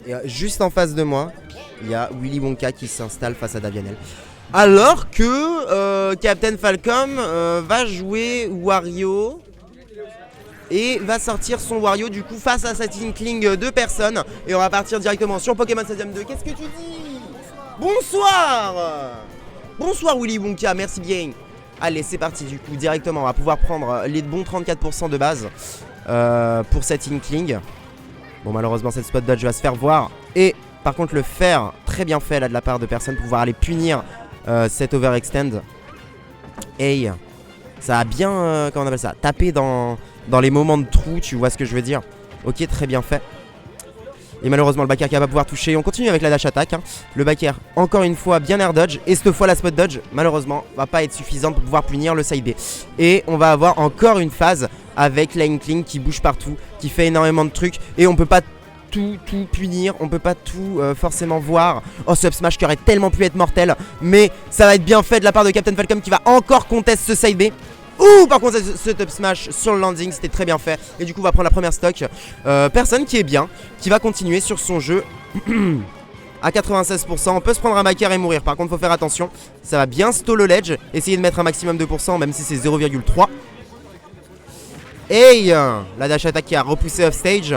Et juste en face de moi, il y a Willy Wonka qui s'installe face à Davianel. Alors que Captain Falcom va jouer Wario et va sortir son Wario du coup face à cette Inkling de personnes. Et on va partir directement sur Pokémon Stadium 2. Qu'est-ce que tu dis? Bonsoir. Bonsoir Willy Wonka, merci bien. Allez, c'est parti du coup, directement. On va pouvoir prendre les bons 34% de base pour cette Inkling. Bon, malheureusement, cette spot dodge va se faire voir. Et par contre, le faire, très bien fait là de la part de personne pour pouvoir aller punir cet overextend. Hey, ça a bien, comment on appelle ça, tapé dans les moments de trou, tu vois ce que je veux dire. Ok, très bien fait. Et malheureusement le back air qui va pas pouvoir toucher. On continue avec la dash attack hein. Le back air encore une fois bien air dodge. Et cette fois la spot dodge malheureusement va pas être suffisante pour pouvoir punir le side B. Et on va avoir encore une phase avec la Inkling qui bouge partout, qui fait énormément de trucs. Et on peut pas tout punir, on peut pas tout forcément voir. Oh, ce up smash qui aurait tellement pu être mortel. Mais ça va être bien fait de la part de Captain Falcom qui va encore contest ce side B. Ouh, par contre ce top smash sur le landing c'était très bien fait. Et du coup on va prendre la première stock. Personne qui est bien, qui va continuer sur son jeu à 96%. On peut se prendre un back air et mourir. Par contre faut faire attention. Ça va bien stall le ledge. Essayer de mettre un maximum de %, même si c'est 0,3. Hey, la dash attack qui a repoussé off stage.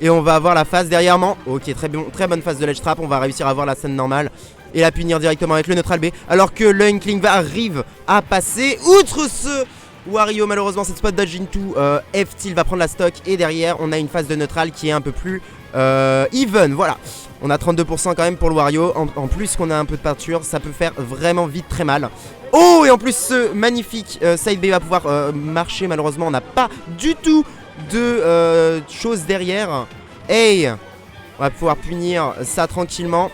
Et on va avoir la phase derrière moi. Ok, très bonne phase de ledge trap. On va réussir à avoir la scène normale et la punir directement avec le neutral B. Alors que le Inkling arrive à passer outre ce Wario. Malheureusement cette spot dodge into F-Tilt va prendre la stock. Et derrière on a une phase de neutral qui est un peu plus even. Voilà, on a 32% quand même pour le Wario. En plus qu'on a un peu de peinture, ça peut faire vraiment vite très mal. Oh, et en plus ce magnifique side B va pouvoir marcher. Malheureusement on n'a pas du tout de choses derrière. Hey, on va pouvoir punir ça tranquillement.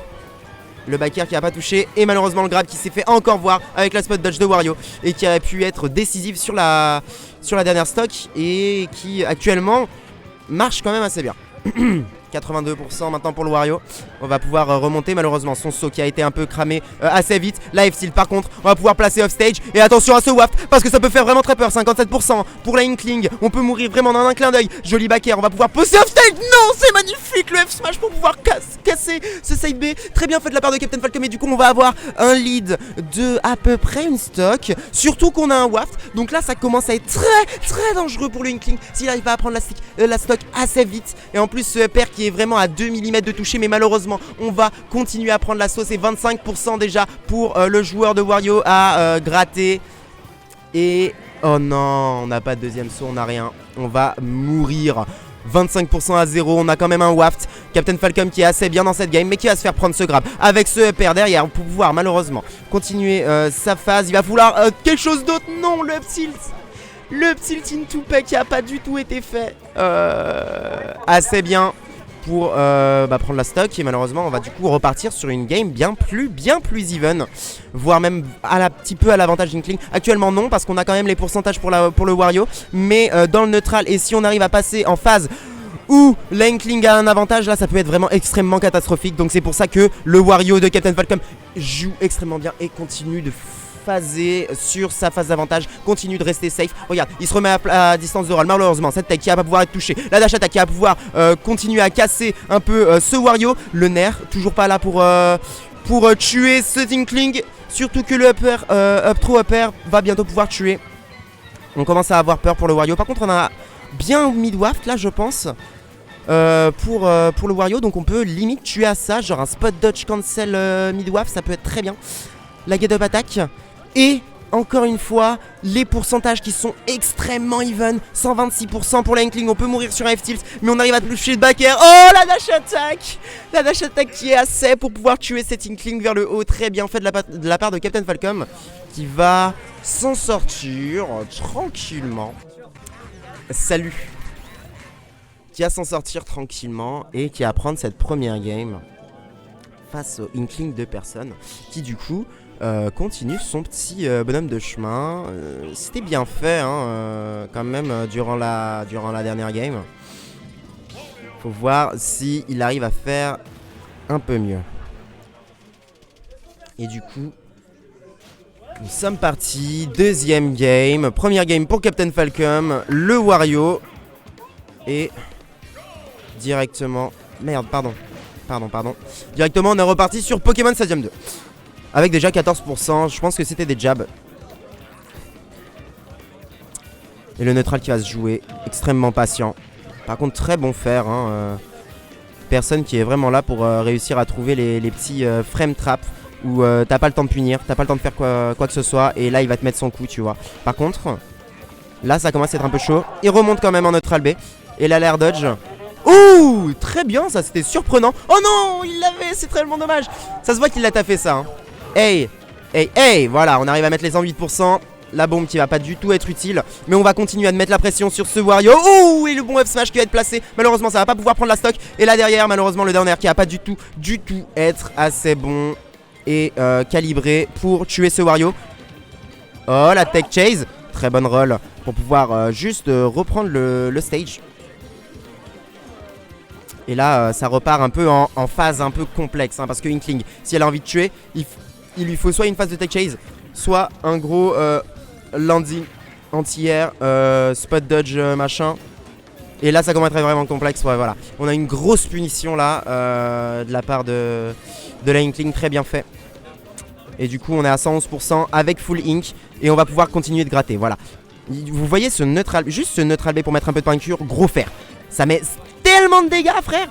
Le back air qui a pas touché. Et malheureusement le grab qui s'est fait encore voir avec la spot dodge de Wario. Et qui a pu être décisif sur la dernière stock. Et qui actuellement marche quand même assez bien. 82% maintenant pour le Wario. On va pouvoir remonter. Malheureusement son saut qui a été un peu cramé assez vite. La F-Tilt par contre on va pouvoir placer off stage. Et attention à ce waft parce que ça peut faire vraiment très peur. 57% pour la Inkling. On peut mourir vraiment dans un clin d'œil. Joli back air. On va pouvoir poser off stage. Non, c'est magnifique le F-Smash pour pouvoir casser ce side B. Très bien fait de la part de Captain Falcom. Et du coup on va avoir un lead de à peu près une stock. Surtout qu'on a un waft. Donc là ça commence à être très dangereux pour le Inkling s'il arrive pas à prendre la stock assez vite. Et en plus ce upper qui est vraiment à 2 mm de toucher. Mais malheureusement on va continuer à prendre la sauce. Et 25% déjà pour le joueur de Wario à gratter. Et oh non, on n'a pas de deuxième saut, on n'a rien. On va mourir. 25% à 0, on a quand même un waft. Captain Falcom qui est assez bien dans cette game, mais qui va se faire prendre ce grab avec ce upper derrière pour pouvoir malheureusement continuer sa phase. Il va vouloir quelque chose d'autre. Non, le up tilt. Le up tilt into Peck qui a pas du tout été fait assez bien pour prendre la stock. Et malheureusement on va du coup repartir sur une game bien plus even, voire même petit peu à l'avantage d'Inkling. Actuellement non, parce qu'on a quand même les pourcentages pour le Wario. Mais dans le neutral, et si on arrive à passer en phase où l'Inkling a un avantage, là ça peut être vraiment extrêmement catastrophique. Donc c'est pour ça que le Wario de Captain Falcom joue extrêmement bien et continue de phaser sur sa phase d'avantage, continue de rester safe. Regarde, il se remet à distance de roll. Malheureusement cette tech qui va pas pouvoir être touchée. La dash attack qui va pouvoir continuer à casser un peu ce Wario. Le nerf toujours pas là pour tuer ce Inkling. Surtout que le up throw upper va bientôt pouvoir tuer. On commence à avoir peur pour le Wario. Par contre on a bien mid-waft là je pense pour le Wario. Donc on peut limite tuer à ça. Genre un spot dodge cancel mid-waft, ça peut être très bien. La get up attack. Et encore une fois, les pourcentages qui sont extrêmement even. 126% pour la Inkling. On peut mourir sur un F-Tilt, mais on arrive à toucher le back air. Oh, la dash attack. La dash attack qui est assez pour pouvoir tuer cette Inkling vers le haut. Très bien fait de la part de Captain Falcom, qui va s'en sortir tranquillement. Salut. Qui va s'en sortir tranquillement et qui va prendre cette première game face au Inkling de personnes, qui du coup continue son petit bonhomme de chemin. C'était bien fait hein, quand même durant la dernière game. Faut voir si il arrive à faire un peu mieux. Et du coup nous sommes partis. Deuxième game. Première game pour Captain Falcom, le Wario. Et directement... Merde, pardon. Pardon. Directement, on est reparti sur Pokémon Stadium 2. Avec déjà 14%, je pense que c'était des jabs. Et le neutral qui va se jouer, extrêmement patient. Par contre, très bon fer. Personne qui est vraiment là pour réussir à trouver les petits frame traps où t'as pas le temps de punir, t'as pas le temps de faire quoi que ce soit. Et là, il va te mettre son coup, tu vois. Par contre, là, ça commence à être un peu chaud. Il remonte quand même en neutral B. Et là, l'air dodge. Ouh, très bien, ça c'était surprenant. Oh non, il l'avait, c'est tellement dommage. Ça se voit qu'il l'a taffé ça. Hey, voilà, on arrive à mettre les 108%. La bombe qui va pas du tout être utile. Mais on va continuer à mettre la pression sur ce Wario. Ouh, et le bon F smash qui va être placé. Malheureusement, ça va pas pouvoir prendre la stock. Et là derrière, malheureusement, le down air qui va pas du tout être assez bon et calibré pour tuer ce Wario. Oh, la tech chase. Très bonne roll pour pouvoir juste reprendre le stage. Et là, ça repart un peu en phase un peu complexe. Parce que Inkling, si elle a envie de tuer, il lui faut soit une phase de tech chase, soit un gros landing anti-air, spot dodge machin. Et là, ça commence à être vraiment complexe. Ouais, voilà. On a une grosse punition là de la part de la Inkling. Très bien fait. Et du coup, on est à 111% avec full ink. Et on va pouvoir continuer de gratter. Voilà. Vous voyez ce neutral, juste ce neutral B pour mettre un peu de peinture. Gros fer. Ça met tellement de dégâts, frère.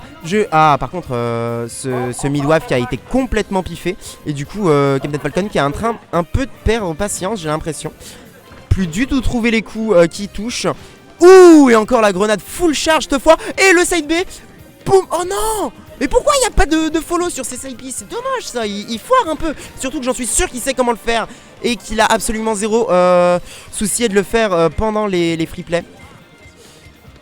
Par contre, ce mid-wave qui a été complètement piffé. Et du coup, Captain Falcon qui est en train un peu de perdre patience, j'ai l'impression. Plus du tout trouver les coups qui touchent. Ouh, et encore la grenade full charge cette fois. Et le side B. Boum. Oh non. Mais pourquoi il n'y a pas de follow sur ces side B? C'est dommage ça, il foire un peu. Surtout que j'en suis sûr qu'il sait comment le faire. Et qu'il a absolument zéro souci de le faire pendant les free play.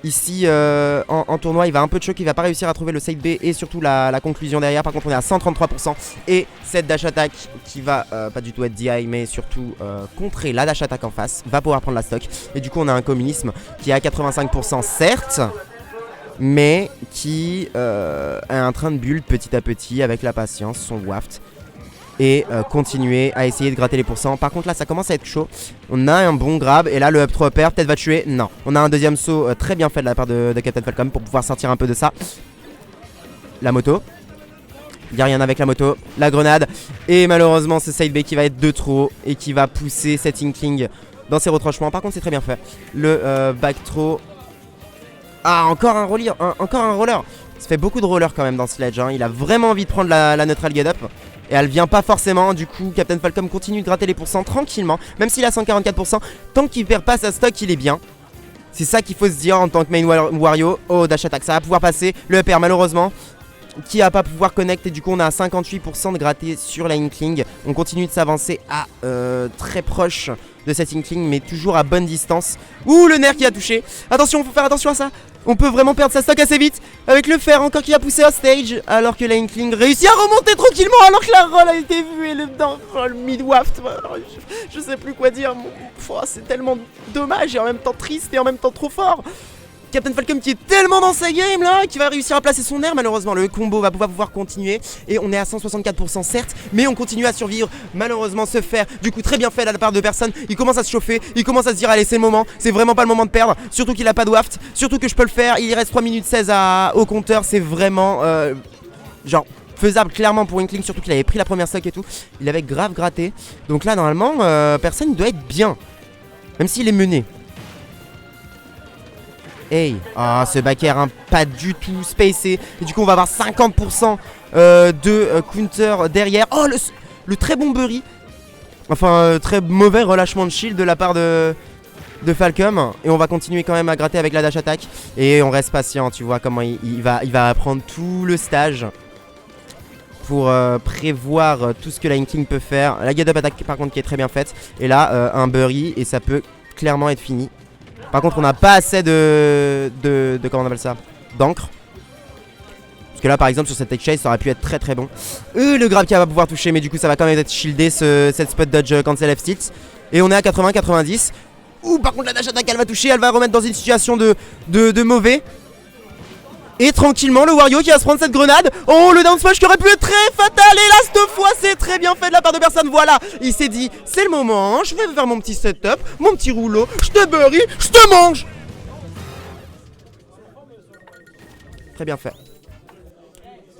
Ici en tournoi, il va un peu de choc, il va pas réussir à trouver le side B et surtout la conclusion derrière. Par contre, on est à 133% et cette dash attack qui va pas du tout être DI mais surtout contrer la dash attack en face, va pouvoir prendre la stock. Et du coup, on a un communisme qui est à 85% certes, mais qui est en train de build petit à petit avec la patience, son waft. Et continuer à essayer de gratter les pourcents. Par contre là ça commence à être chaud. On a un bon grab et là le up throw upper peut-être va tuer. Non, on a un deuxième saut très bien fait de la part de Captain Falcon pour pouvoir sortir un peu de ça. La moto. Il n'y a rien avec la moto. La grenade. Et malheureusement ce side B qui va être de trop et qui va pousser cet Inkling dans ses retranchements. Par contre c'est très bien fait. Le back throw. Ah, encore un roller, encore un roller. Ça fait beaucoup de roller quand même dans Sledge. Il a vraiment envie de prendre la neutral get up. Et elle vient pas forcément. Du coup Captain Falcon continue de gratter les pourcents tranquillement. Même s'il a 144%. Tant qu'il perd pas sa stock, il est bien. C'est ça qu'il faut se dire en tant que main Wario. Oh, dash attack, ça va pouvoir passer. Le upper malheureusement qui va pas pouvoir connect. Et du coup on a 58% de gratté sur la Inkling. On continue de s'avancer à très proche de cette Inkling, mais toujours à bonne distance. Ouh, le nerf qui a touché. Attention, faut faire attention à ça. On peut vraiment perdre sa stock assez vite. Avec le fer encore qui a poussé à stage. Alors que la Inkling réussit à remonter tranquillement. Alors que la roll a été vue. Et le down roll mid-waft. Je sais plus quoi dire. C'est tellement dommage et en même temps triste et en même temps trop fort. Captain Falcon qui est tellement dans sa game là, qui va réussir à placer son air. Malheureusement le combo va pouvoir continuer. Et on est à 164% certes, mais on continue à survivre. Malheureusement ce fer, du coup très bien fait de la part de personne. Il commence à se chauffer, il commence à se dire allez c'est le moment. C'est vraiment pas le moment de perdre, surtout qu'il a pas de waft. Surtout que je peux le faire, il reste 3 minutes 16 au compteur. C'est vraiment genre faisable clairement pour Inkling. Surtout qu'il avait pris la première stock et tout. Il avait grave gratté. Donc là normalement personne doit être bien, même s'il est mené. Hey, ah ce back air pas du tout spacé. Et du coup on va avoir 50% de counter derrière. Oh le très bon Burry. Enfin très mauvais relâchement de shield de la part de Falcon. Et on va continuer quand même à gratter avec la dash attack. Et on reste patient, tu vois comment il va apprendre tout le stage pour prévoir tout ce que la Inkling peut faire. La get up attack par contre qui est très bien faite. Et là un Burry et ça peut clairement être fini. Par contre on n'a pas assez de comment on appelle ça, d'encre. Parce que là par exemple sur cette tech chase ça aurait pu être très très bon. Le grab qui va pouvoir toucher, mais du coup ça va quand même être shieldé cette spot dodge cancel F tilt. Et on est à 80-90. Ouh, par contre la dash attack elle va toucher, elle va remettre dans une situation de mauvais. Et tranquillement le Wario qui va se prendre cette grenade. Oh, le down smash qui aurait pu être très fatal. Et là cette fois c'est très bien fait de la part de personne. Voilà, il s'est dit c'est le moment, hein, je vais faire mon petit setup, mon petit rouleau. Je te bury, je te mange. Très bien fait.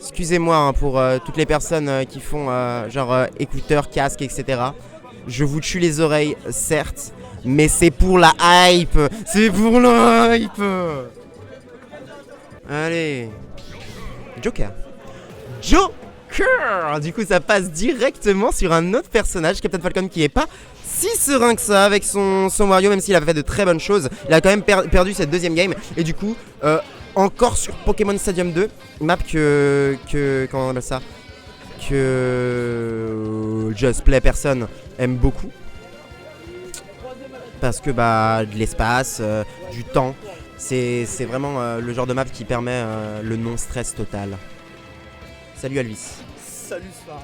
Excusez-moi hein, pour toutes les personnes qui font genre écouteurs, casques, etc. Je vous tue les oreilles, certes, mais c'est pour la hype. C'est pour la hype. Allez. Joker. Joker. Du coup, ça passe directement sur un autre personnage, Captain Falcon, qui est pas si serein que ça avec son Wario, même s'il a fait de très bonnes choses. Il a quand même perdu cette deuxième game. Et du coup, encore sur Pokémon Stadium 2, map que comment on appelle ça, que Just Play personne aime beaucoup. Parce que bah de l'espace, du temps, c'est vraiment le genre de map qui permet le non-stress total. Salut Alvis. Salut Sfar.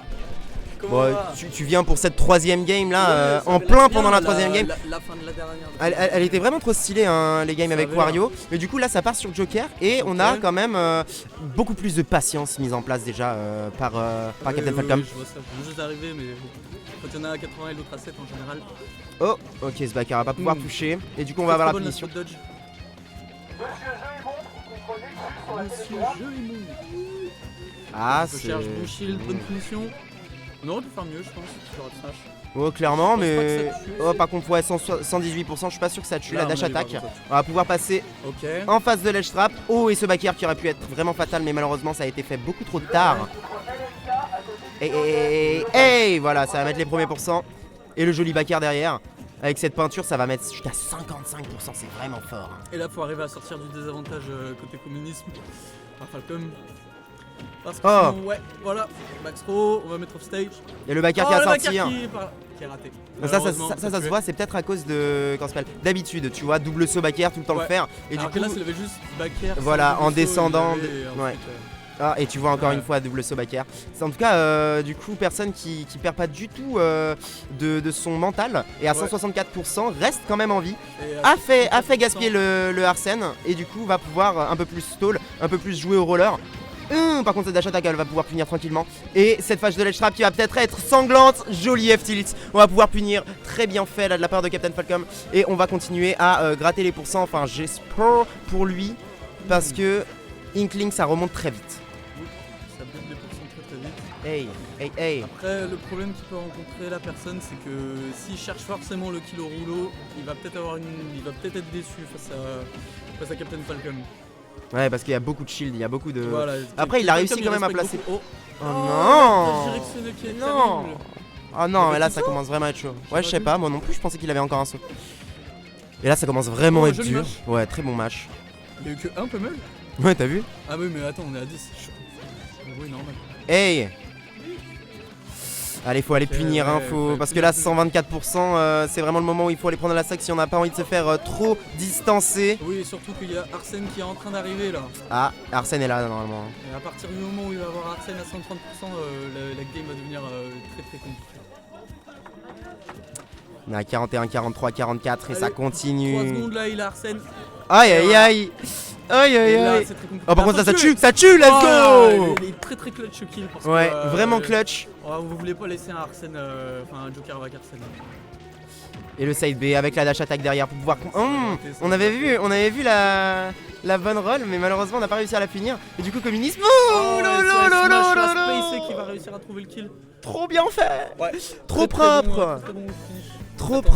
Bon, tu viens pour cette troisième game là, en plein pendant la troisième game. La fin de la dernière. Elle était vraiment trop stylée hein, les games Ça avec avait Wario. Mais du coup là ça part sur Joker et on a quand même beaucoup plus de patience mise en place déjà par Captain Falcon. Je vois ça, je viens juste d'arriver mais quand il y en a à 80 et l'autre à 7 en général. Oh ok ce backer va pas pouvoir toucher. Et du coup on va avoir la punition. Dodge. Monsieur Jeu est bon. Ah Je c'est... cherche bon shield, bonne punition. On aurait pu faire mieux je pense, sur le smash. Oh clairement Je pense pas que mais... ça tue. Oh par contre ouais 118% je suis pas sûr que ça tue Là, la à dash mon avis, attack. par contre, ça tue. On va pouvoir passer Ok. en face de l'edge trap. Oh et ce backer qui aurait pu être vraiment fatal mais malheureusement ça a été fait beaucoup trop tard. Et voilà ça va mettre les premiers pourcents. Et le joli backer derrière. Avec cette peinture ça va mettre jusqu'à 55%, c'est vraiment fort hein. Et là faut arriver à sortir du désavantage côté communisme. Par Falcon. Parce que Oh. sinon, ouais, voilà, max throw, on va mettre off stage. Il y a le backer qui va le backer sortir. qui est raté. Donc ça Malheureusement, se voit, c'est peut-être à cause de. Comment ça s'appelle d'habitude, tu vois, double saut backer tout le temps le Ouais. faire. Et Alors du que coup. là, c'est levé juste backer. Voilà, en descendant. Ouais. Ah, et tu vois encore Ouais. une fois double saut backer. C'est en tout cas, du coup, personne qui perd pas du tout de son mental et à Ouais. 164% reste quand même en vie. Et, A fait gaspiller le Arsène et du coup va pouvoir un peu plus stall, un peu plus jouer au roller. Par contre cette dash attack elle va pouvoir punir tranquillement. Et cette phase de ledge trap qui va peut-être être sanglante. Joli F-tilt. On va pouvoir punir, très bien fait là de la part de Captain Falcon. Et on va continuer à gratter les pourcents. Enfin j'espère pour lui. Parce que Inkling ça remonte très vite. Oui, ça bute les pourcents très vite. Hey. Après, le problème qu'il peut rencontrer la personne, c'est que s'il cherche forcément le kill au rouleau, il va peut-être être déçu face à Captain Falcon. Ouais parce qu'il y a beaucoup de shield, il y a beaucoup de... Voilà, Après il a réussi Falcon, quand même à respecte placer... beaucoup. Oh la non directionnelle qui est Non. terrible. Ah non, Il mais a là fait ça ça commence vraiment à être chaud. J'ai Ouais, pas je sais vu. pas, moi non plus, je pensais qu'il avait encore un saut. Et là ça commence vraiment à être joli dur. match. Ouais, très bon match. Il y a eu que un peu mal. Ouais, t'as vu? Ah oui, mais attends, on est à 10. C'est chaud. Oui, normal. Hey! Allez, faut aller Ok, punir, hein, ouais, faut... faut parce que punir, là, punir. 124%, c'est vraiment le moment où il faut aller prendre la sac si on n'a pas envie de se faire trop distancer. Oui, et surtout qu'il y a Arsène qui est en train d'arriver là. Ah, Arsène est là normalement. Et à partir du moment où il va avoir Arsène à 130%, la game va devenir très compliquée. On est à 41, 43, 44 et Allez, ça 3 continue. secondes là, il a Arsène. Aïe aïe aïe! Aïe aïe Et là, aïe! c'est très compliqué. Oh, par contre, là, ça Attention, tue, let's go! Il est très clutch ce kill parce Ouais, que, vraiment clutch. Vous voulez pas laisser un Arsène, enfin un Joker avec Arsène. Et le side B avec la dash attack derrière pour pouvoir... on avait vu la bonne roll, mais malheureusement on n'a pas réussi à la finir. Et du coup, communisme... Oh, Space qui va réussir à trouver le kill. Trop bien fait! Ouais. Trop Très bon, propre! très bon finish. Trop propre!